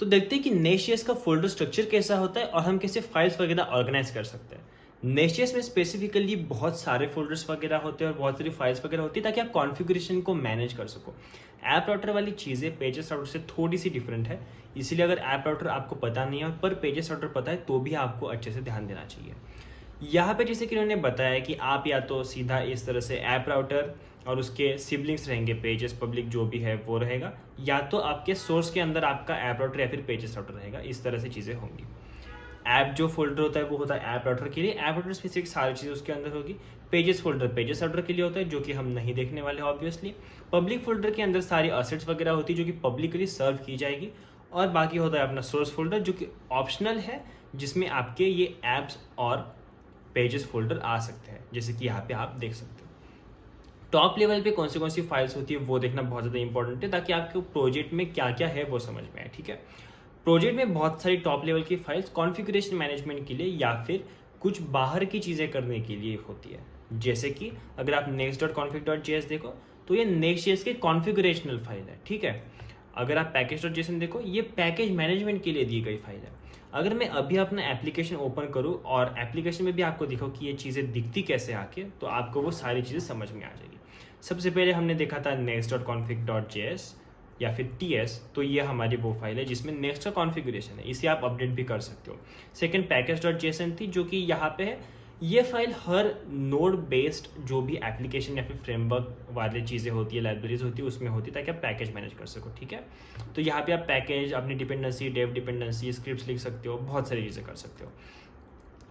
तो देखते हैं कि नेशियस का फोल्डर स्ट्रक्चर कैसा होता है और हम कैसे फाइल्स वगैरह ऑर्गेनाइज कर सकते हैं। नेशियस में स्पेसिफिकली बहुत सारे फोल्डर्स वगैरह होते हैं और बहुत सारी फाइल्स वगैरह होती है ताकि आप कॉन्फ़िगरेशन को मैनेज कर सको। ऐप राउटर वाली चीज़ें पेजेस राउटर से थोड़ी सी डिफरेंट है, इसीलिए अगर ऐप राउटर आपको पता नहीं है पर पेजेस राउटर पता है तो भी आपको अच्छे से ध्यान देना चाहिए। यहाँ पे जैसे कि उन्होंने बताया कि आप या तो सीधा इस तरह से ऐप राउटर और उसके सिबलिंग्स रहेंगे, पेजेस पब्लिक जो भी है वो रहेगा, या तो आपके सोर्स के अंदर आपका ऐप राउटर या फिर पेजेस राउटर रहेगा। इस तरह से चीज़ें होंगी। ऐप जो फोल्डर होता है वो होता है ऐप राउटर के लिए, ऐप राउटर स्पेसिफिक सारी चीज़ें उसके अंदर होगी। पेजेस फोल्डर पेजेस राउटर के लिए होता है जो कि हम नहीं देखने वाले ऑब्वियसली। पब्लिक फोल्डर के अंदर सारी असेट्स वगैरह होती है जो कि पब्लिकली सर्व की जाएगी। और बाकी होता है अपना सोर्स फोल्डर जो कि ऑप्शनल है, जिसमें आपके ये ऐप्स और पेजेस फोल्डर आ सकते हैं, जैसे कि यहाँ पे आप देख सकते हो। टॉप लेवल पे कौन सी फाइल्स होती है वो देखना बहुत ज़्यादा इंपॉर्टेंट है ताकि आपके प्रोजेक्ट में क्या क्या है वो समझ में आए। ठीक है, प्रोजेक्ट में बहुत सारी टॉप लेवल की फाइल्स कॉन्फ़िगरेशन मैनेजमेंट के लिए या फिर कुछ बाहर की चीज़ें करने के लिए होती है। जैसे कि अगर आप next.config.js देखो तो ये next.js की कॉन्फ़िगरेशनल फाइल है। ठीक है, अगर आप package.json देखो ये पैकेज मैनेजमेंट के लिए दी गई फाइल है। अगर मैं अभी अपना एप्लीकेशन ओपन करूँ और एप्लीकेशन में भी आपको दिखो कि ये चीज़ें दिखती कैसे आके, तो आपको वो सारी चीज़ें समझ में आ जाएगी। सबसे पहले हमने देखा था next.config.js या फिर ts, तो ये हमारी वो फाइल है जिसमें नेक्स्ट का कॉन्फ़िगरेशन है, इसे आप अपडेट भी कर सकते हो। सेकंड पैकेज.json थी जो कि यहाँ पे है। ये फाइल हर नोड बेस्ड जो भी एप्लीकेशन या फिर फ्रेमवर्क वाली चीज़ें होती है, लाइब्रेरीज होती है, उसमें होती है ताकि आप पैकेज मैनेज कर सको। ठीक है, तो यहाँ पे आप पैकेज, अपनी डिपेंडेंसी, डेव डिपेंडेंसी, स्क्रिप्ट्स लिख सकते हो, बहुत सारी चीज़ें कर सकते हो।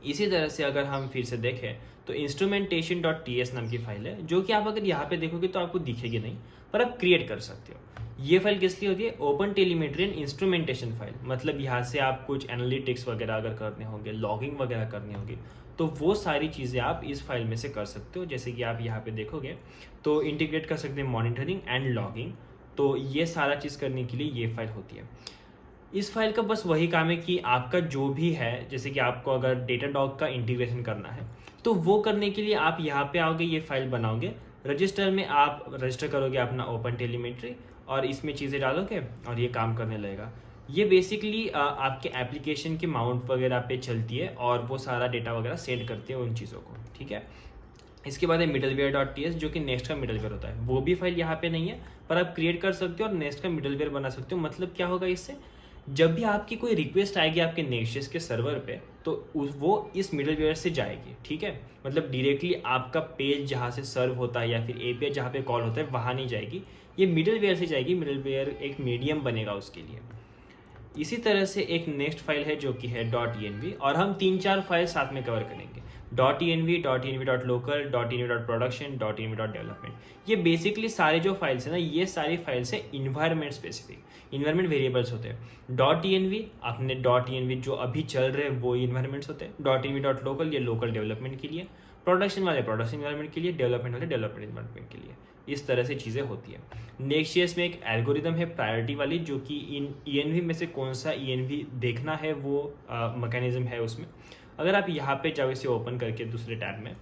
इसी तरह से अगर हम फिर से देखें तो instrumentation.ts नाम की फाइल है जो कि आप अगर यहाँ पे देखोगे तो आपको दिखेगी नहीं, पर आप क्रिएट कर सकते हो। ये फाइल किस लिए होती है? Open telemetry and instrumentation file. मतलब यहाँ से आप कुछ एनालिटिक्स वगैरह अगर करने होंगे, लॉगिंग वगैरह करनी होगी, तो वो सारी चीज़ें आप इस फाइल में से कर सकते हो। जैसे कि आप यहाँ पे देखोगे तो इंटीग्रेट कर सकते हैं मॉनिटरिंग एंड लॉगिंग, तो ये सारा चीज़ करने के लिए ये फाइल होती है। इस फाइल का बस वही काम है कि आपका जो भी है, जैसे कि आपको अगर डेटाडॉग का इंटीग्रेशन करना है तो वो करने के लिए आप यहाँ पे आओगे, ये फाइल बनाओगे, रजिस्टर में आप रजिस्टर करोगे अपना ओपन टेलीमेट्री और इसमें चीज़ें डालोगे और ये काम करने लगेगा। ये बेसिकली आपके एप्लीकेशन के माउंट वगैरह पे चलती है और वो सारा डेटा वगैरह सेंड करती है उन चीज़ों को। ठीक है, इसके बाद है middleware.ts जो कि नेक्स्ट का मिडलवेयर होता है। वो भी फाइल यहाँ पे नहीं है, पर आप क्रिएट कर सकते हो और नेक्स्ट का मिडलवेयर बना सकते हो। मतलब क्या होगा इससे, जब भी आपकी कोई रिक्वेस्ट आएगी आपके नेक्स्ट के सर्वर पे तो वो इस मिडलवेयर से जाएगी। ठीक है, मतलब डायरेक्टली आपका पेज जहाँ से सर्व होता है या फिर एपीआई जहाँ पे कॉल होता है वहाँ नहीं जाएगी, ये मिडलवेयर से जाएगी। मिडलवेयर एक मीडियम बनेगा उसके लिए। इसी तरह से एक नेक्स्ट फाइल है जो कि है .env और हम 3-4 फाइल साथ में कवर करेंगे। .env.local, .env.production, .env.development। ये बेसिकली सारे जो फाइल्स है ना, ये सारी फाइल्स है इन्वायरमेंट स्पेसिफिक, इन्वायरमेंट वेरिएबल्स होते हैं। .env अपने .env जो अभी चल रहे हैं वो इन्वायरमेंट्स होते हैं। .env.local ये लोकल डेवलपमेंट के लिए, प्रोडक्शन वाले प्रोडक्शन इन्वायरमेंट के लिए, डेवलपमेंट वाले डेवलपमेंट इन्वायरमेंट के लिए। इस तरह से चीज़ें होती है। नेक्स्ट में एक एल्गोरिदम है प्रायोरिटी वाली जो कि इन ENV में से कौन सा ENV देखना है वो मैकेनिज्म है उसमें। अगर आप यहाँ पे जाओ इसे ओपन करके दूसरे टैब में,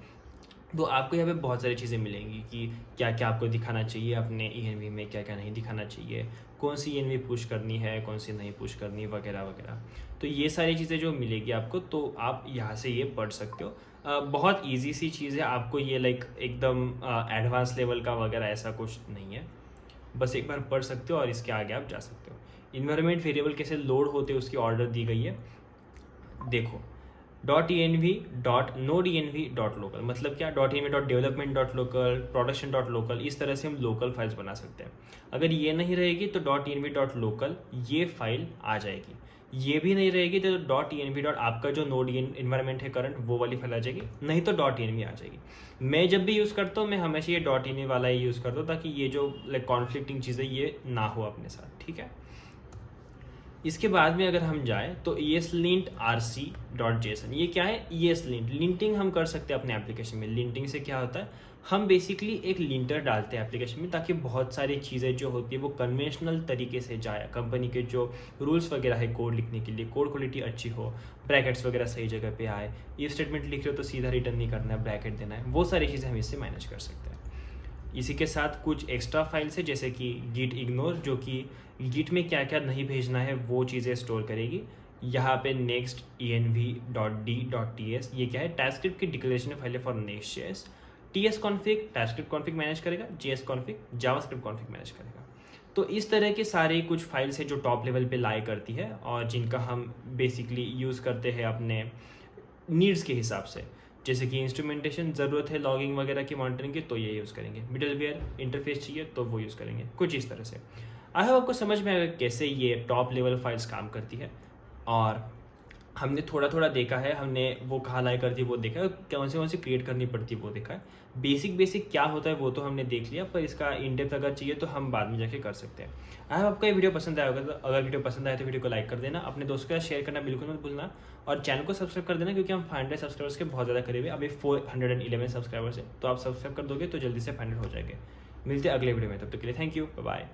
तो आपको यहाँ पे बहुत सारी चीज़ें मिलेंगी कि क्या क्या आपको दिखाना चाहिए अपने ENV में, क्या क्या नहीं दिखाना चाहिए, कौन सी ENV पुश करनी है, कौन सी नहीं पुश करनी वगैरह वगैरह। तो ये सारी चीज़ें जो मिलेगी आपको, तो आप यहाँ से ये पढ़ सकते हो। बहुत इजी सी चीज़ है, आपको ये लाइक एकदम एडवांस लेवल का वगैरह ऐसा कुछ नहीं है, बस एक बार पढ़ सकते हो और इसके आगे आप जा सकते हो। इन्वायरमेंट वेरिएबल कैसे लोड होते हैं उसकी ऑर्डर दी गई है, देखो। .env.node.env.local मतलब क्या, .env.development.local, production.local, इस तरह से हम लोकल फाइल्स बना सकते हैं। अगर ये नहीं रहेगी तो .env.local ये फाइल आ जाएगी। ये भी नहीं रहेगी तो .env. आपका जो नोड इन्वायरमेंट है करंट वो वाली फाइल आ जाएगी, नहीं तो .env आ जाएगी। मैं जब भी यूज़ करता हूँ मैं हमेशा ये .env वाला ही यूज़ करता हूँ ताकि ये जो लाइक कॉन्फ्लिक्टिंग चीज़ें ये ना हो अपने साथ। ठीक है, इसके बाद में अगर हम जाएं तो ESLint rc.json ये क्या है? ESLint लिंटिंग हम कर सकते हैं अपने एप्लीकेशन में। लिंटिंग से क्या होता है, हम बेसिकली एक लिंटर डालते हैं एप्लीकेशन में ताकि बहुत सारी चीज़ें जो होती है वो कन्वेंशनल तरीके से जाए। कंपनी के जो रूल्स वगैरह है कोड लिखने के लिए, कोड क्वालिटी अच्छी हो, ब्रैकेट्स वगैरह सही जगह पे आए, इफ स्टेटमेंट लिख रहे हो तो सीधा रिटर्न नहीं करना है, ब्रैकेट देना है, वो सारी चीज़ें हम इससे मैनेज कर सकते हैं। इसी के साथ कुछ एक्स्ट्रा फाइल्स है जैसे कि git ignore, जो कि git में क्या क्या नहीं भेजना है वो चीज़ें स्टोर करेगी। यहाँ पे next env.d.ts, ये क्या है, टास्कस्क्रिप्ट की डिक्लेरेशन फाइल है फॉर नेक्स्ट.js। ts config TypeScript config manage करेगा, js config JavaScript config manage करेगा। तो इस तरह के सारे कुछ फाइल्स है जो टॉप लेवल पे लाई करती है और जिनका हम बेसिकली यूज़ करते हैं अपने नीड्स के हिसाब से। जैसे कि इंस्ट्रूमेंटेशन ज़रूरत है लॉगिंग वगैरह की, मॉनिटरिंग की, तो ये यूज़ करेंगे। मिडलवेयर इंटरफेस चाहिए तो वो यूज़ करेंगे, कुछ इस तरह से। आई होप आपको समझ में आएगा कैसे ये टॉप लेवल फाइल्स काम करती है। और हमने थोड़ा थोड़ा देखा है, हमने वो कहाँ लाई करती है वो देखा है, कौन से क्रिएट करनी पड़ती है वो देखा है। बेसिक क्या होता है वो तो हमने देख लिया, पर इसका इन डेप्थ अगर चाहिए तो हम बाद में जाके कर सकते हैं। आई होप आपको ये वीडियो पसंद आया होगा, तो अगर वीडियो पसंद आए तो वीडियो को लाइक कर देना, अपने दोस्तों के साथ शेयर करना बिल्कुल मत भूलना, और चैनल को सब्सक्राइब कर देना क्योंकि हम 500 सब्सक्राइबर्स के बहुत ज़्यादा करीब है। अभी 411 सब्सक्राइबर्स है, तो आप सब्सक्राइब कर दोगे तो जल्दी से 500 हो जाएंगे। मिलते हैं अगले वीडियो में, तब तक के लिए थैंक यू, बाय बाय।